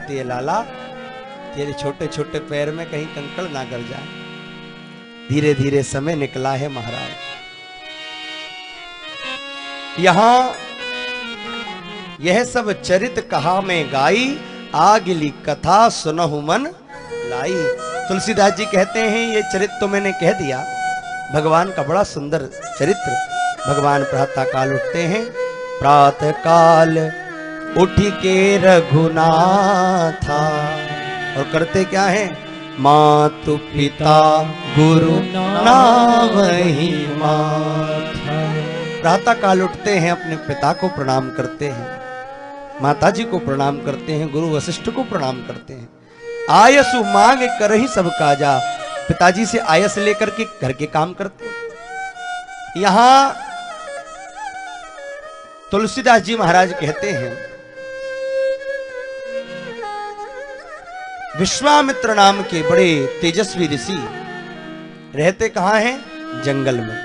कहती है लाला तेरे छोटे छोटे पैर में कहीं कंकड़ ना गिर जाए। धीरे धीरे समय निकला है महाराज। यहां यह सब चरित कहा मैं गाई, आगली कथा सुनहु मन लाई। तुलसीदास जी कहते हैं ये चरित्र तो मैंने कह दिया, भगवान का बड़ा सुंदर चरित्र। भगवान प्रातः काल उठते हैं, प्रातः काल उठी के रघुनाथा, और करते क्या है, मातु पिता गुरु नाम ही माथा। प्रातः काल उठते हैं, अपने पिता को प्रणाम करते हैं, माता जी को प्रणाम करते हैं, गुरु वशिष्ठ को प्रणाम करते हैं। आयसु मांग कर ही सब काजा, पिताजी से आयस लेकर के घर के काम करते हैं। यहां तुलसीदास जी महाराज कहते हैं, विश्वामित्र नाम के बड़े तेजस्वी ऋषि रहते कहां हैं, जंगल में।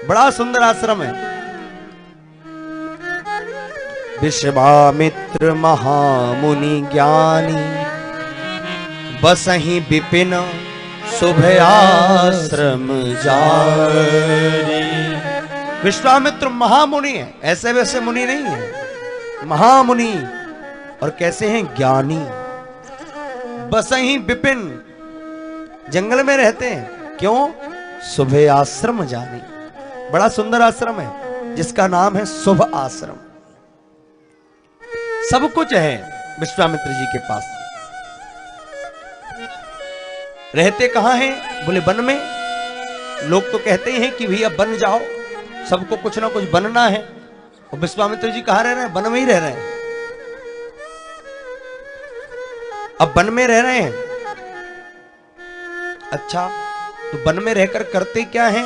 बड़ा सुंदर आश्रम है। विश्वामित्र महामुनि ज्ञानी, बसहि विपिन शुभ आश्रम जारी। विश्वामित्र महामुनि है, ऐसे वैसे मुनि नहीं है, महामुनि। और कैसे हैं, ज्ञानी। बसहि विपिन, जंगल में रहते हैं, क्यों, शुभ आश्रम जानी। बड़ा सुंदर आश्रम है जिसका नाम है शुभ आश्रम। सब कुछ है विश्वामित्र जी के पास। रहते कहां हैं, बोले वन में। लोग तो कहते हैं कि भैया बन जाओ, सबको कुछ ना कुछ बनना है। और विश्वामित्र जी कहां रह रहे हैं, वन में ही रह रहे हैं। अब वन में रह रहे हैं, अच्छा तो वन में रहकर करते क्या हैं,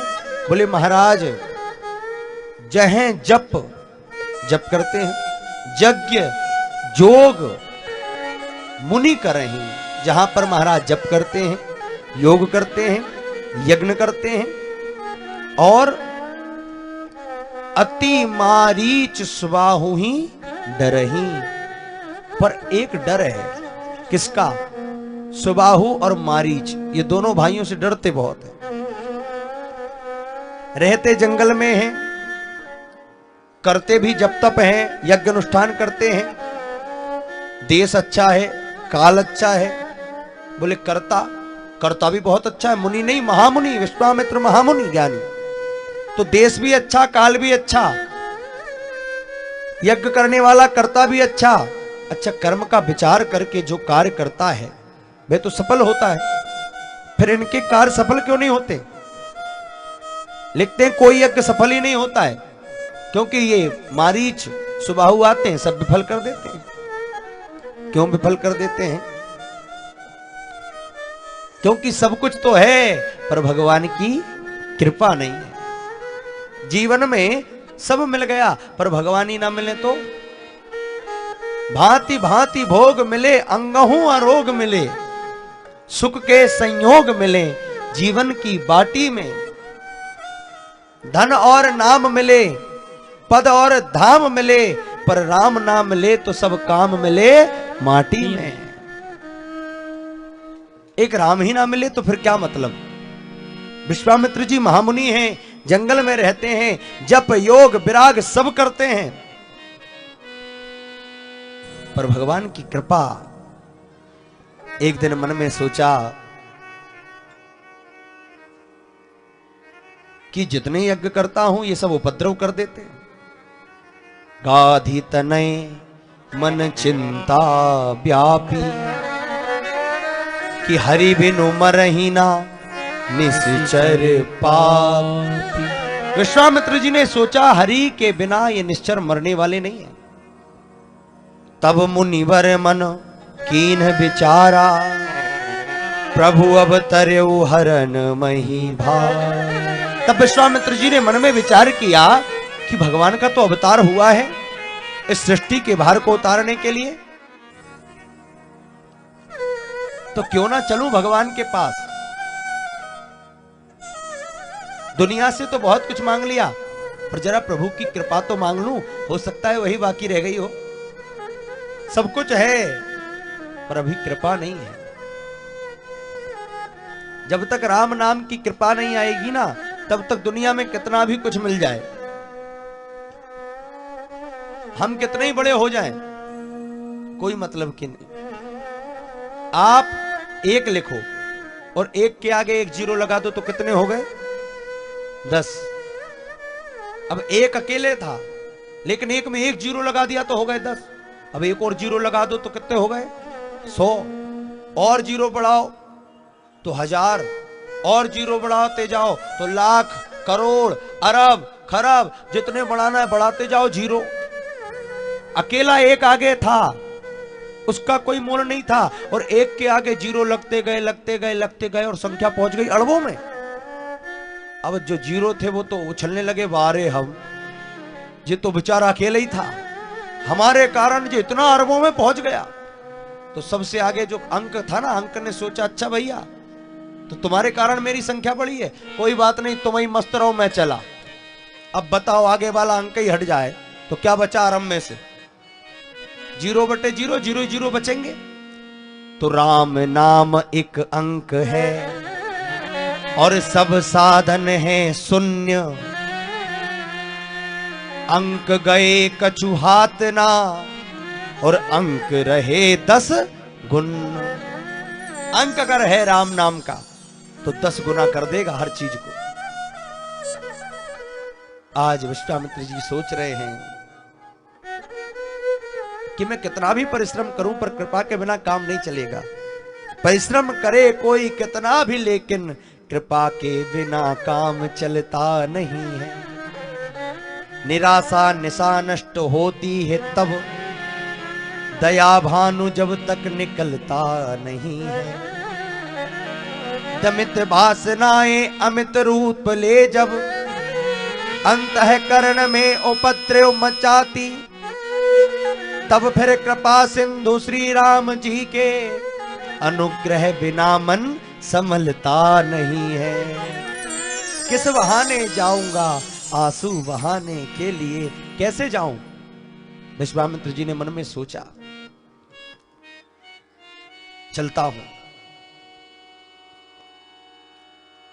बोले महाराज जहें जप करते हैं, यज्ञ जोग मुनि करें। जहां पर महाराज जप करते हैं, योग करते हैं, यज्ञ करते हैं, और अति मारीच स्वाहु ही डरही। पर एक डर है, किसका, सुबाहु और मारीच, ये दोनों भाइयों से डरते बहुत है। रहते जंगल में हैं, करते भी जप तप हैं, यज्ञ अनुष्ठान करते हैं। देश अच्छा है, काल अच्छा है, बोले करता भी बहुत अच्छा है। मुनि नहीं, महामुनि, विश्वामित्र महामुनि ज्ञानी। तो देश भी अच्छा, काल भी अच्छा, यज्ञ करने वाला करता भी अच्छा। अच्छा, कर्म का विचार करके जो कार्य करता है वह तो सफल होता है। फिर इनके कार्य सफल क्यों नहीं होते, लिखते हैं कोई यज्ञ सफल ही नहीं होता है, क्योंकि ये मारीच सुबाहु आते हैं, सब विफल कर देते हैं। क्यों विफल कर देते हैं, क्योंकि सब कुछ तो है पर भगवान की कृपा नहीं है। जीवन में सब मिल गया पर भगवान ही ना मिले तो, भांति भांति भोग मिले, अंगहूं अरोग मिले, सुख के संयोग मिले, जीवन की बाटी में धन और नाम मिले, पद और धाम मिले, पर राम नाम मिले तो सब काम मिले माटी में। एक राम ही ना मिले तो फिर क्या मतलब। विश्वामित्र जी महामुनि हैं, जंगल में रहते हैं, जप योग विराग सब करते हैं, पर भगवान की कृपा। एक दिन मन में सोचा कि जितने यज्ञ करता हूं ये सब उपद्रव कर देते हैं। गाधी तनय मन चिंता व्यापी, कि हरि बिनु मरहि ना निश्चर पापी। विश्वामित्र जी ने सोचा हरि के बिना ये निश्चर मरने वाले नहीं है। तब मुनिवर मन कीन विचारा, प्रभु अवतर्यु हरन मही भार। तब विश्वामित्र जी ने मन में विचार किया कि भगवान का तो अवतार हुआ है इस सृष्टि के भार को उतारने के लिए, तो क्यों ना चलूं भगवान के पास। दुनिया से तो बहुत कुछ मांग लिया, पर जरा प्रभु की कृपा तो मांग लूं, हो सकता है वही बाकी रह गई हो। सब कुछ है पर अभी कृपा नहीं है। जब तक राम नाम की कृपा नहीं आएगी ना, तब तक दुनिया में कितना भी कुछ मिल जाए, हम कितने ही बड़े हो जाएं, कोई मतलब की नहीं। आप एक लिखो और एक के आगे एक जीरो लगा दो तो कितने हो गए? 10। अब एक अकेले था, लेकिन एक में एक जीरो लगा दिया तो हो गए 10। अब एक और जीरो लगा दो तो कितने हो गए? 100। और जीरो बढ़ाओ तो 1000, और जीरो बढ़ाते जाओ तो लाख, करोड़, अरब, खरब, जितने बढ़ाना है बढ़ाते जाओ जीरो। अकेला एक आगे था, उसका कोई मोल नहीं था, और एक के आगे जीरो लगते गए लगते गए लगते गए और संख्या पहुंच गई अरबों में। अब जो जीरो थे वो तो उछलने लगे, वारे हम, ये तो बेचारा अकेला ही था, हमारे कारण जो इतना अरबों में पहुंच गया। तो सबसे आगे जो अंक था ना, अंक ने सोचा अच्छा भैया तो तुम्हारे कारण मेरी संख्या बढ़ी है, कोई बात नहीं, तुम ही मस्त रहो, मैं चला। अब बताओ आगे वाला अंक ही हट जाए तो क्या बचा अरब में से? 0/0, 0 0 बचेंगे। तो राम नाम एक अंक है और सब साधन है शून्य। अंक गए कछु हाथ ना और अंक रहे 10 गुण। अंक अगर है राम नाम का तो 10 गुना कर देगा हर चीज को। आज विश्वामित्र जी सोच रहे हैं कि मैं कितना भी परिश्रम करूं पर कृपा के बिना काम नहीं चलेगा। परिश्रम करे कोई कितना भी, लेकिन कृपा के बिना काम चलता नहीं है। निराशा निशा नष्ट होती है तब, दया भानु जब तक निकलता नहीं है। दमित वासनाएं अमित रूप ले जब, अंतःकरण में उपद्रव मचाती, तब फिर कृपा सिंधु श्री राम जी के अनुग्रह बिना मन संभलता नहीं है। किस बहाने जाऊंगा आंसू बहाने के लिए, कैसे जाऊं? विश्वामित्र जी ने मन में सोचा, चलता हूं।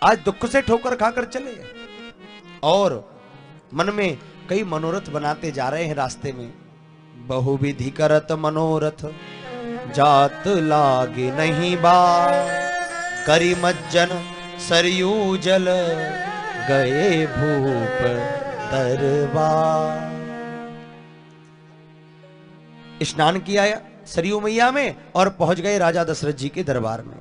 आज दुख से ठोकर खाकर चले और मन में कई मनोरथ बनाते जा रहे हैं रास्ते में। बहुविधि करत मनोरथ जात लागे नहीं बार, करी मज्जन सरयू जल गए भूप दरबार। स्नान किया सरयू मैया में और पहुंच गए राजा दशरथ जी के दरबार में।